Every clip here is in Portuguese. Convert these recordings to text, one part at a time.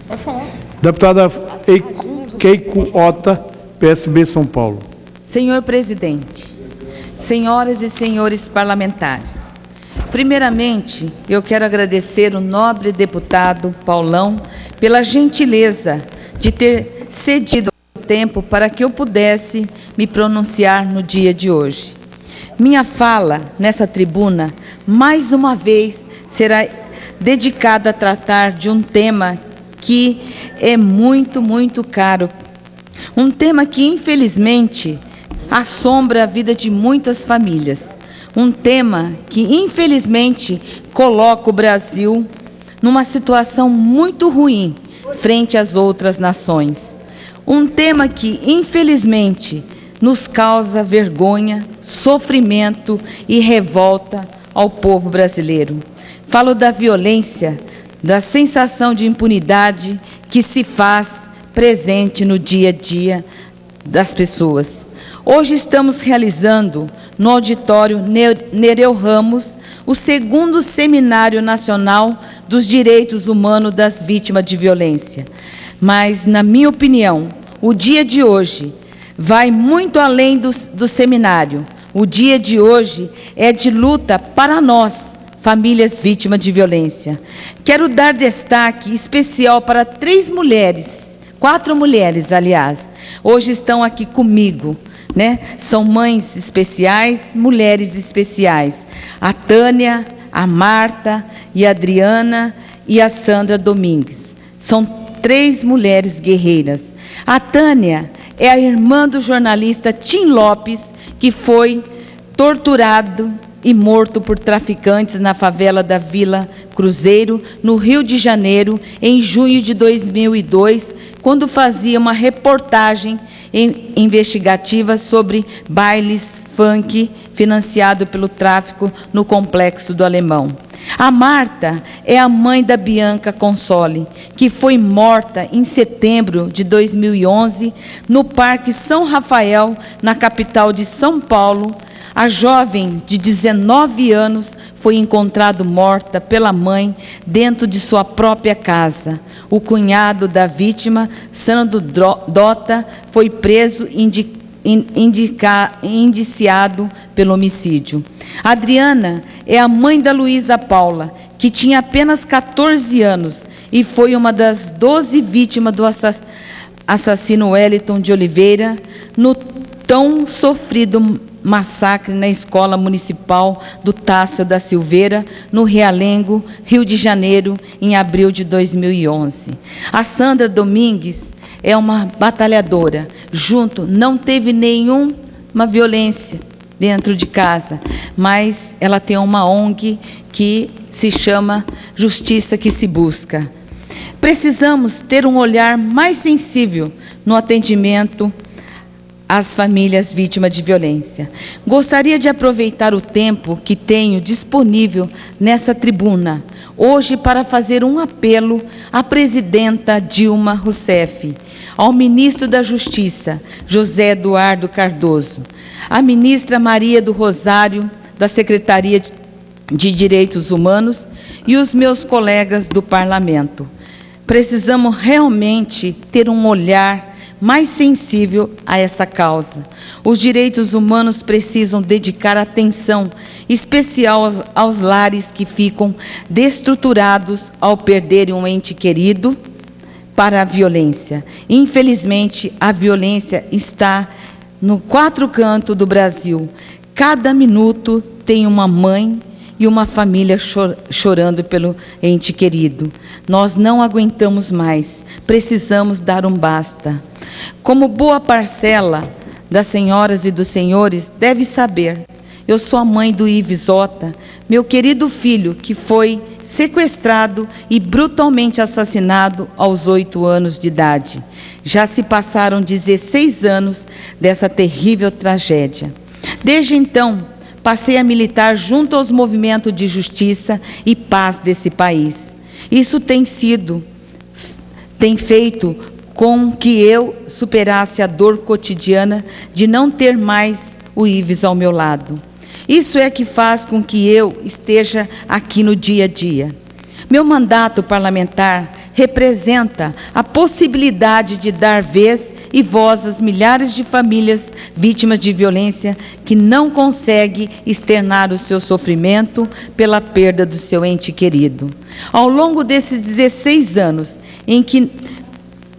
Pode falar. Deputada Keiko Ota, PSB São Paulo. Senhor presidente, senhoras e senhores parlamentares, primeiramente eu quero agradecer o nobre deputado Paulão pela gentileza de ter cedido o tempo para que eu pudesse me pronunciar no dia de hoje. Minha fala nessa tribuna, mais uma vez, será dedicada a tratar de um tema que é muito caro. Um tema que, infelizmente, assombra a vida de muitas famílias. Um tema que, infelizmente, coloca o Brasil numa situação muito ruim frente às outras nações. Um tema que, infelizmente, nos causa vergonha, sofrimento e revolta ao povo brasileiro. Falo da violência, da sensação de impunidade que se faz presente no dia a dia das pessoas. Hoje estamos realizando no auditório Nereu Ramos o 2º Seminário Nacional dos Direitos Humanos das Vítimas de Violência. Mas, na minha opinião, o dia de hoje vai muito além do seminário. O dia de hoje é de luta para nós, famílias vítimas de violência. Quero dar destaque especial para 4 mulheres, aliás, hoje estão aqui comigo, né? São mães especiais, mulheres especiais. A Tânia, a Marta e a Adriana e a Sandra Domingues. São 3 mulheres guerreiras. A Tânia é a irmã do jornalista Tim Lopes, que foi torturado e morto por traficantes na favela da Vila Cruzeiro, no Rio de Janeiro, em junho de 2002, quando fazia uma reportagem investigativa sobre bailes funk financiado pelo tráfico no Complexo do Alemão. A Marta é a mãe da Bianca Consoli, que foi morta em setembro de 2011 no Parque São Rafael, na capital de São Paulo. A jovem de 19 anos foi encontrada morta pela mãe dentro de sua própria casa. O cunhado da vítima, Sandro Dota, foi preso e indiciado pelo homicídio. Adriana é a mãe da Luísa Paula, que tinha apenas 14 anos e foi uma das 12 vítimas do assassino Wellington de Oliveira no tão sofrido massacre na Escola Municipal do Tássio da Silveira, no Realengo, Rio de Janeiro, em abril de 2011. A Sandra Domingues é uma batalhadora. Não teve nenhuma violência dentro de casa, mas ela tem uma ONG que se chama Justiça que se Busca. Precisamos ter um olhar mais sensível no atendimento às famílias vítimas de violência. Gostaria de aproveitar o tempo que tenho disponível nessa tribuna hoje para fazer um apelo à presidenta Dilma Rousseff, ao ministro da Justiça, José Eduardo Cardoso, à ministra Maria do Rosário, da Secretaria de Direitos Humanos, e os meus colegas do Parlamento. Precisamos realmente ter um olhar mais sensível a essa causa. Os direitos humanos precisam dedicar atenção especial aos lares que ficam destruturados ao perderem um ente querido para a violência. Infelizmente, a violência está no 4 cantos do Brasil. Cada minuto tem uma mãe e uma família chorando pelo ente querido. Nós não aguentamos mais, precisamos dar um basta. Como boa parcela das senhoras e dos senhores deve saber, eu sou a mãe do Ives Ota, meu querido filho que foi sequestrado e brutalmente assassinado aos 8 anos de idade. Já se passaram 16 anos dessa terrível tragédia. Desde então, passei a militar junto aos movimentos de justiça e paz desse país. Isso tem feito com que eu superasse a dor cotidiana de não ter mais o Ives ao meu lado. Isso é que faz com que eu esteja aqui no dia a dia. Meu mandato parlamentar representa a possibilidade de dar vez e voz às milhares de famílias vítimas de violência que não conseguem externar o seu sofrimento pela perda do seu ente querido. Ao longo desses 16 anos em que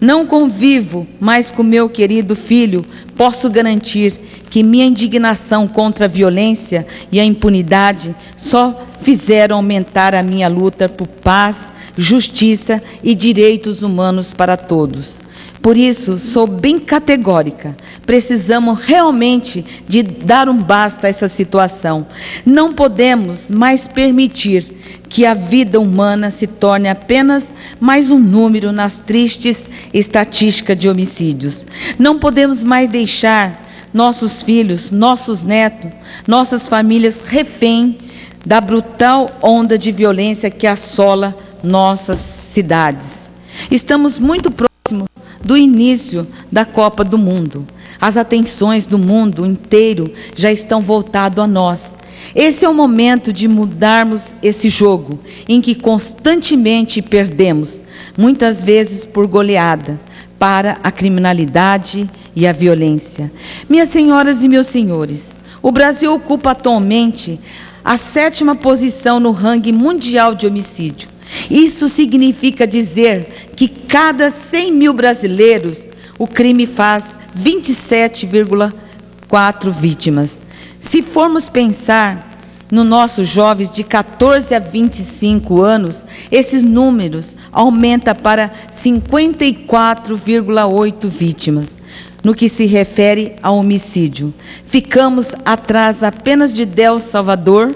não convivo mais com meu querido filho, posso garantir que minha indignação contra a violência e a impunidade só fizeram aumentar a minha luta por paz, justiça e direitos humanos para todos. Por isso, sou bem categórica. Precisamos realmente de dar um basta a essa situação. Não podemos mais permitir que a vida humana se torne apenas mais um número nas tristes estatísticas de homicídios. Não podemos mais deixar nossos filhos, nossos netos, nossas famílias refém da brutal onda de violência que assola nossas cidades. Estamos muito próximos do início da Copa do Mundo. As atenções do mundo inteiro já estão voltadas a nós. Esse é o momento de mudarmos esse jogo, em que constantemente perdemos, muitas vezes por goleada, para a criminalidade e a violência. Minhas senhoras e meus senhores, o Brasil ocupa atualmente a 7ª posição no ranking mundial de homicídio. Isso significa dizer que cada 100 mil brasileiros, o crime faz 27,4 vítimas. Se formos pensar nos nossos jovens de 14 a 25 anos, esses números aumentam para 54,8 vítimas. No que se refere ao homicídio, ficamos atrás apenas de El Salvador,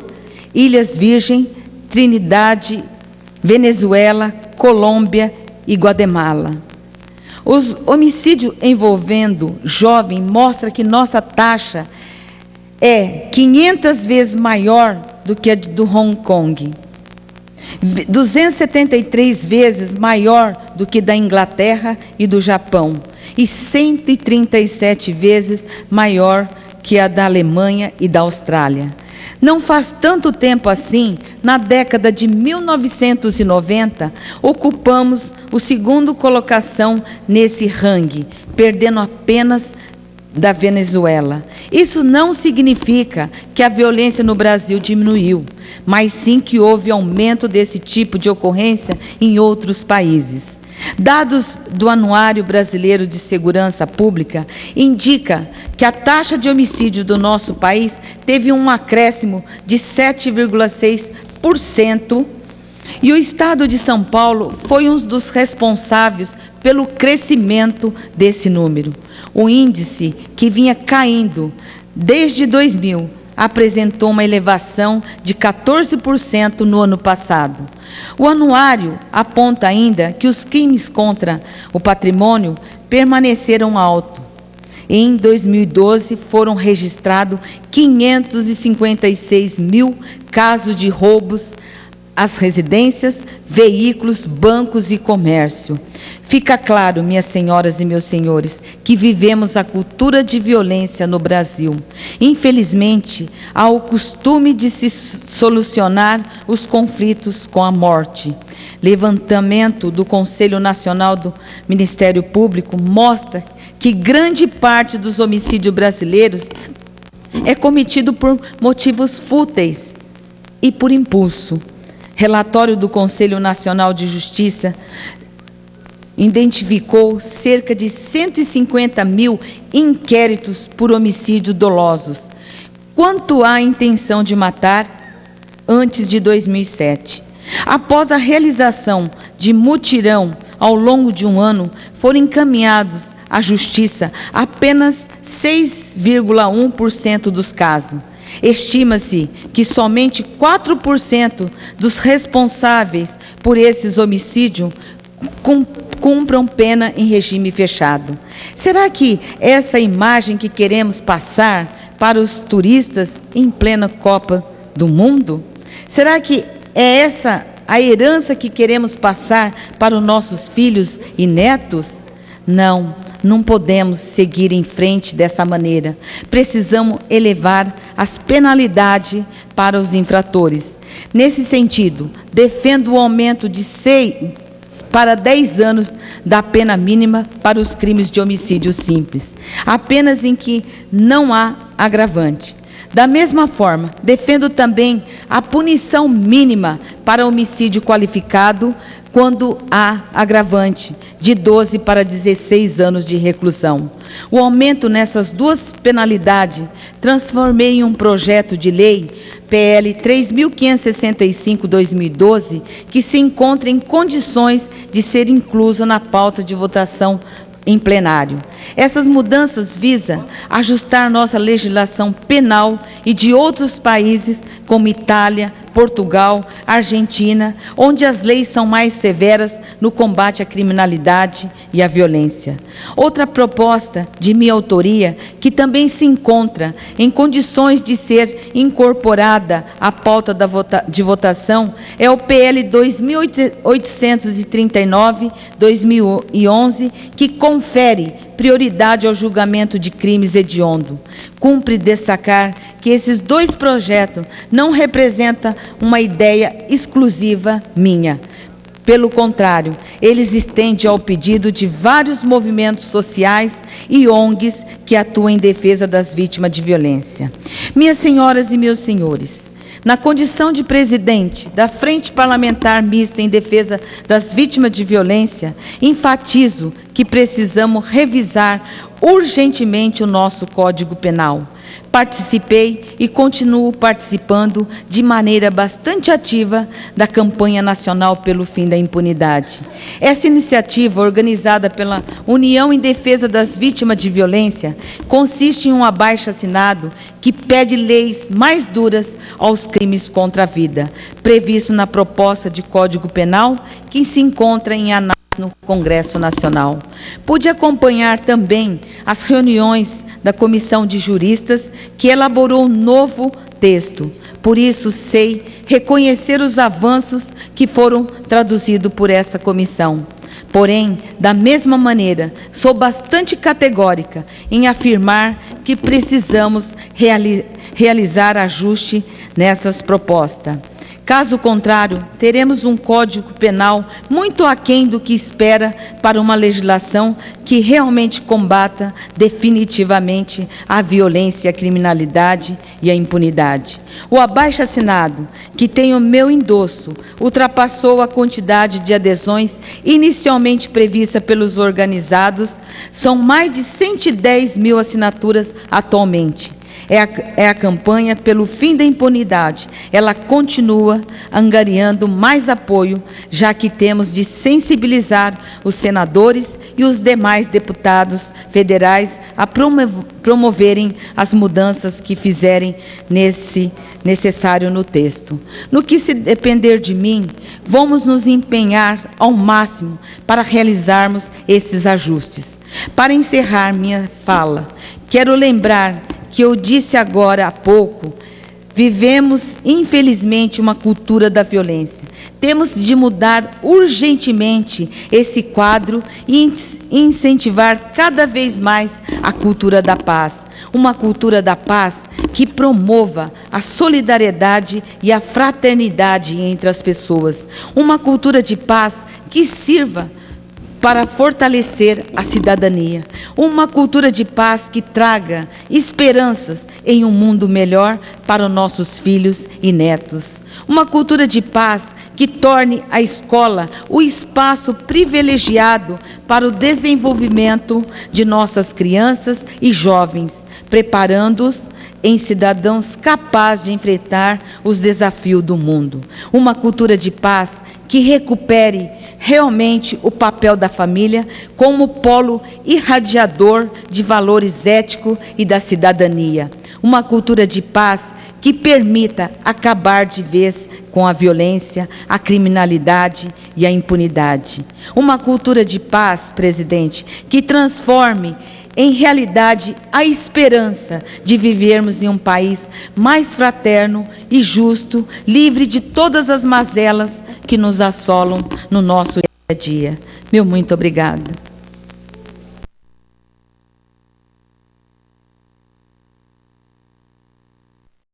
Ilhas Virgem, Trinidade, Venezuela, Colômbia e Guatemala. Os homicídios envolvendo jovem mostra que nossa taxa é 500 vezes maior do que a do Hong Kong, 273 vezes maior do que da Inglaterra e do Japão, e 137 vezes maior que a da Alemanha e da Austrália. Não faz tanto tempo assim, na década de 1990, ocupamos a segunda colocação nesse ranking, perdendo apenas da Venezuela. Isso não significa que a violência no Brasil diminuiu, mas sim que houve aumento desse tipo de ocorrência em outros países. Dados do Anuário Brasileiro de Segurança Pública indicam que a taxa de homicídio do nosso país teve um acréscimo de 7,6%, e o Estado de São Paulo foi um dos responsáveis pelo crescimento desse número. O índice, que vinha caindo desde 2000, apresentou uma elevação de 14% no ano passado. O anuário aponta ainda que os crimes contra o patrimônio permaneceram altos. Em 2012, foram registrados 556 mil casos de roubos às residências, veículos, bancos e comércio. Fica claro, minhas senhoras e meus senhores, que vivemos a cultura de violência no Brasil. Infelizmente, há o costume de se solucionar os conflitos com a morte. Levantamento do Conselho Nacional do Ministério Público mostra que grande parte dos homicídios brasileiros é cometido por motivos fúteis e por impulso. Relatório do Conselho Nacional de Justiça identificou cerca de 150 mil inquéritos por homicídio dolosos, quanto à intenção de matar, antes de 2007. Após a realização de mutirão ao longo de um ano, foram encaminhados à Justiça apenas 6,1% dos casos. Estima-se que somente 4% dos responsáveis por esses homicídios cumpram pena em regime fechado. Será que essa imagem que queremos passar para os turistas em plena Copa do Mundo? Será que é essa a herança que queremos passar para os nossos filhos e netos? Não podemos seguir em frente dessa maneira. Precisamos elevar as penalidades para os infratores. Nesse sentido, defendo o aumento de para 10 anos da pena mínima para os crimes de homicídio simples, apenas em que não há agravante. Da mesma forma, defendo também a punição mínima para homicídio qualificado quando há agravante, de 12 para 16 anos de reclusão. O aumento nessas duas penalidades transformei em um projeto de lei, PL 3.565/2012, que se encontra em condições de ser incluso na pauta de votação em plenário. Essas mudanças visam ajustar nossa legislação penal e de outros países, como Itália, Portugal, Argentina, onde as leis são mais severas no combate à criminalidade e à violência. Outra proposta de minha autoria, que também se encontra em condições de ser incorporada à pauta de votação, é o PL 2839/2011, que confere prioridade ao julgamento de crimes hediondos. Cumpre destacar que esses dois projetos não representam uma ideia exclusiva minha. Pelo contrário, eles estendem ao pedido de vários movimentos sociais e ONGs que atuam em defesa das vítimas de violência. Minhas senhoras e meus senhores, na condição de presidente da Frente Parlamentar Mista em Defesa das Vítimas de Violência, enfatizo que precisamos revisar urgentemente o nosso Código Penal. Participei e continuo participando de maneira bastante ativa da campanha nacional pelo fim da impunidade. Essa iniciativa, organizada pela União em Defesa das Vítimas de Violência, consiste em um abaixo-assinado que pede leis mais duras aos crimes contra a vida, previsto na proposta de Código Penal que se encontra em análise no Congresso Nacional. Pude acompanhar também as reuniões da Comissão de Juristas, que elaborou um novo texto. Por isso, sei reconhecer os avanços que foram traduzidos por essa comissão. Porém, da mesma maneira, sou bastante categórica em afirmar que precisamos realizar ajuste nessas propostas. Caso contrário, teremos um Código Penal muito aquém do que espera para uma legislação que realmente combata definitivamente a violência, a criminalidade e a impunidade. O abaixo-assinado, que tem o meu endosso, ultrapassou a quantidade de adesões inicialmente prevista pelos organizados. São mais de 110 mil assinaturas atualmente. É a campanha pelo fim da impunidade. Ela continua angariando mais apoio, já que temos de sensibilizar os senadores e os demais deputados federais a promoverem as mudanças que fizerem necessário no texto. No que se depender de mim, vamos nos empenhar ao máximo para realizarmos esses ajustes. Para encerrar minha fala, quero lembrar que eu disse agora há pouco, vivemos, infelizmente, uma cultura da violência. Temos de mudar urgentemente esse quadro e incentivar cada vez mais a cultura da paz. Uma cultura da paz que promova a solidariedade e a fraternidade entre as pessoas. Uma cultura de paz que sirva para fortalecer a cidadania. Uma cultura de paz que traga esperanças em um mundo melhor para os nossos filhos e netos. Uma cultura de paz que torne a escola o espaço privilegiado para o desenvolvimento de nossas crianças e jovens, preparando-os em cidadãos capazes de enfrentar os desafios do mundo. Uma cultura de paz que recupere realmente o papel da família como polo irradiador de valores éticos e da cidadania. Uma cultura de paz que permita acabar de vez com a violência, a criminalidade e a impunidade. Uma cultura de paz, presidente, que transforme em realidade a esperança de vivermos em um país mais fraterno e justo, livre de todas as mazelas que nos assolam no nosso dia a dia. Meu muito obrigada.